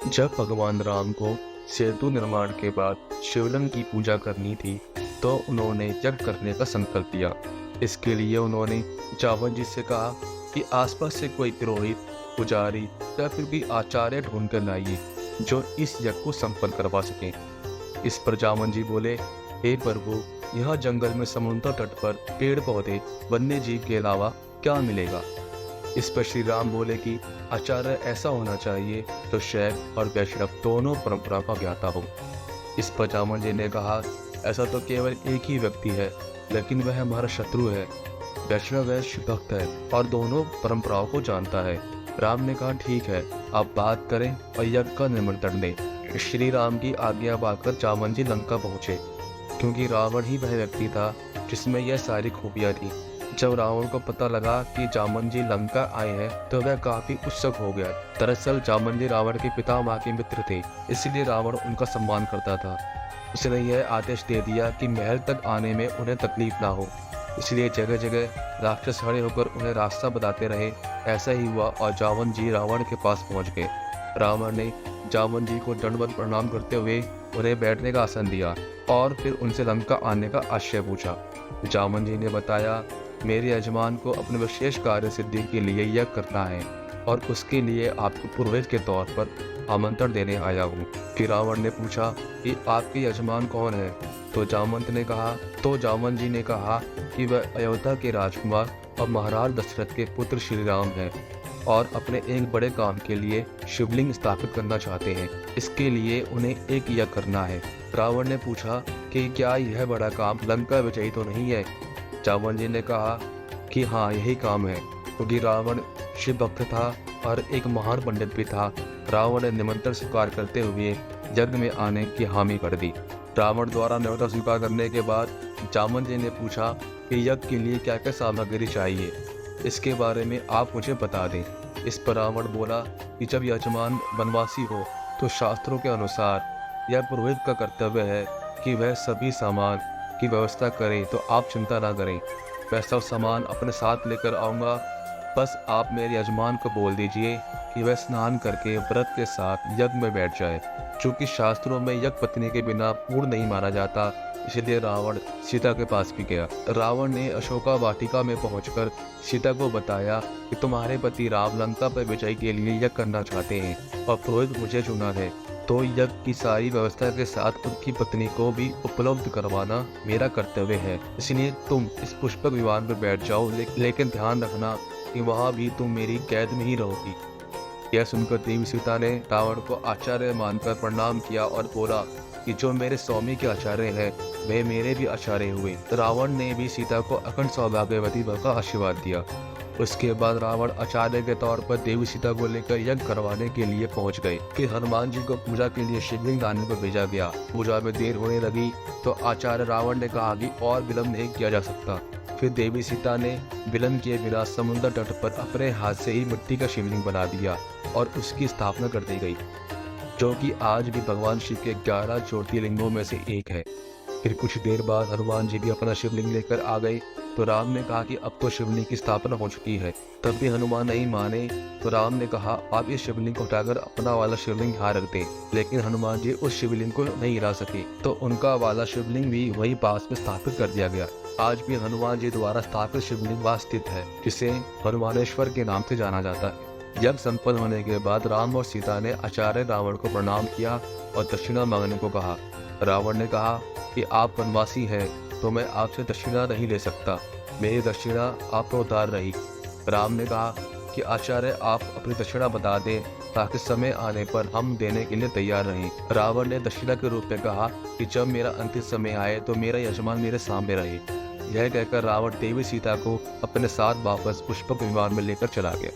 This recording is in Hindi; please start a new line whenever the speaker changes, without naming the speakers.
जब भगवान राम को सेतु निर्माण के बाद शिवलिंग की पूजा करनी थी तो उन्होंने यज्ञ करने का संकल्प लिया। इसके लिए उन्होंने जावन जी से कहा कि आसपास से कोई पुरोहित, पुजारी या फिर कोई आचार्य ढूंढ कर लाइए जो इस यज्ञ को संपन्न करवा सके। इस पर जावन जी बोले, हे प्रभु, यहाँ जंगल में समुद्र तट पर पेड़ पौधे, वन्य जीव के अलावा क्या मिलेगा। इस पर श्री राम बोले कि आचार्य ऐसा होना चाहिए तो शैव और वैष्णव दोनों परंपरा का ज्ञाता हो। इस पर जामन जी ने कहा, ऐसा तो केवल एक ही व्यक्ति है, लेकिन वह हमारा शत्रु है। वैष्णव वैश्य भक्त है और दोनों परंपराओं को जानता है। राम ने कहा, ठीक है, आप बात करें और यज्ञ का निमंत्रण दें। श्री राम की आज्ञा पाकर जामन जी लंका पहुंचे, क्योंकि रावण ही वह व्यक्ति था जिसमें यह सारी खूबियां थी। जब रावण को पता लगा कि जामन जी लंका आए हैं तो वह काफी उत्सुक हो गया। दरअसल जामन जी रावण के पितामह के मित्र थे, इसलिए रावण उनका सम्मान करता था। उसने यह आदेश दे दिया कि महल तक आने में उन्हें तकलीफ ना हो, इसलिए जगह जगह राक्षस खड़े होकर उन्हें रास्ता बताते रहे। ऐसा ही हुआ और जामन जी रावण के पास पहुंच गए। रावण ने जामन जी को दंडवत प्रणाम करते हुए उन्हें बैठने का आसन दिया और फिर उनसे लंका आने का आशय पूछा। जामन जी ने बताया, मेरे यजमान को अपने विशेष कार्य सिद्धि के लिए यह करना है और उसके लिए आपको पुरोहित के तौर पर आमंत्रण देने आया हूँ। फिर रावण ने पूछा कि आपके यजमान कौन है। तो जामन जी ने कहा कि वह अयोध्या के राजकुमार और महाराज दशरथ के पुत्र श्री राम हैं और अपने एक बड़े काम के लिए शिवलिंग स्थापित करना चाहते हैं। इसके लिए उन्हें एक यज्ञ करना है। रावण ने पूछा कि क्या यह बड़ा काम लंका विजयी तो नहीं है। जामन जी ने कहा कि हाँ, यही काम है, क्योंकि रावण शिव भक्त था और एक महान पंडित भी था। रावण ने निमंत्रण स्वीकार करते हुए यज्ञ में आने की हामी कर दी। रावण द्वारा निमंत्रण स्वीकार करने के बाद जामन जी ने पूछा कि यज्ञ के लिए क्या क्या सामग्री चाहिए, इसके बारे में आप मुझे बता दें। इस पर रावण बोला कि जब यजमान वनवासी हो तो शास्त्रों के अनुसार यह पुरोहित का कर्तव्य है कि वह सभी सामान की व्यवस्था करें, तो आप चिंता ना करें, मैं सब सामान अपने साथ लेकर आऊँगा। बस आप मेरे यजमान को बोल दीजिए कि वह स्नान करके व्रत के साथ यज्ञ में बैठ जाए। चूँकि शास्त्रों में यज्ञ पत्नी के बिना पूर्ण नहीं माना जाता, इसलिए रावण सीता के पास भी गया। रावण ने अशोका वाटिका में पहुंचकर सीता को बताया कि तुम्हारे पति राम लंका पर विजय के लिए यज्ञ करना चाहते हैं और पुरोहित मुझे चुना है, तो यज्ञ की सारी व्यवस्था के साथ उनकी पत्नी को भी उपलब्ध करवाना मेरा कर्तव्य है। इसलिए तुम इस पुष्पक विमान पर बैठ जाओ, लेकिन ध्यान रखना कि वहाँ भी तुम मेरी कैद में ही रहोगी। यह सुनकर देवी सीता ने रावण को आचार्य मानकर प्रणाम किया और बोला कि जो मेरे स्वामी के आचार्य हैं वे मेरे भी आचार्य हुए। रावण ने भी सीता को अखंड सौभाग्यवती भव का आशीर्वाद दिया। उसके बाद रावण आचार्य के तौर पर देवी सीता को लेकर यज्ञ करवाने के लिए पहुंच गए। फिर हनुमान जी को पूजा के लिए शिवलिंग लाने को भेजा गया। पूजा में देर होने लगी तो आचार्य रावण ने कहा कि और विलंब नहीं किया जा सकता। फिर देवी सीता ने विलंब किए बिना समुद्र तट पर अपने हाथ से ही मिट्टी का शिवलिंग बना दिया और उसकी स्थापना कर दी गई, जो कि आज भी भगवान शिव के 11 ज्योतिर्लिंगों में से एक है। फिर कुछ देर बाद हनुमान जी भी अपना शिवलिंग लेकर आ गए तो राम ने कहा कि अब तो शिवलिंग की स्थापना हो चुकी है। तब भी हनुमान नहीं माने तो राम ने कहा, आप इस शिवलिंग को उठाकर अपना वाला शिवलिंग यहाँ रख दें। लेकिन हनुमान जी उस शिवलिंग को नहीं हिला सके, तो उनका वाला शिवलिंग भी वही पास में स्थापित कर दिया गया। आज भी हनुमान जी द्वारा स्थापित शिवलिंग वहाँ स्थित है, जिसे हनुमानेश्वर के नाम से जाना जाता है। यज्ञ संपन्न होने के बाद राम और सीता ने आचार्य रावण को प्रणाम किया और दक्षिणा मांगने को कहा। रावण ने कहा कि आप वनवासी हैं तो मैं आपसे दक्षिणा नहीं ले सकता, मेरी दक्षिणा आप पर उतार रही। राम ने कहा कि आचार्य आप अपनी दक्षिणा बता दें ताकि समय आने पर हम देने के लिए तैयार रहें। रावण ने दक्षिणा के रूप में कहा कि जब मेरा अंतिम समय आए तो मेरा यजमान मेरे सामने रहे। यह कहकर रावण देवी सीता को अपने साथ वापस पुष्पक विमान में लेकर चला गया।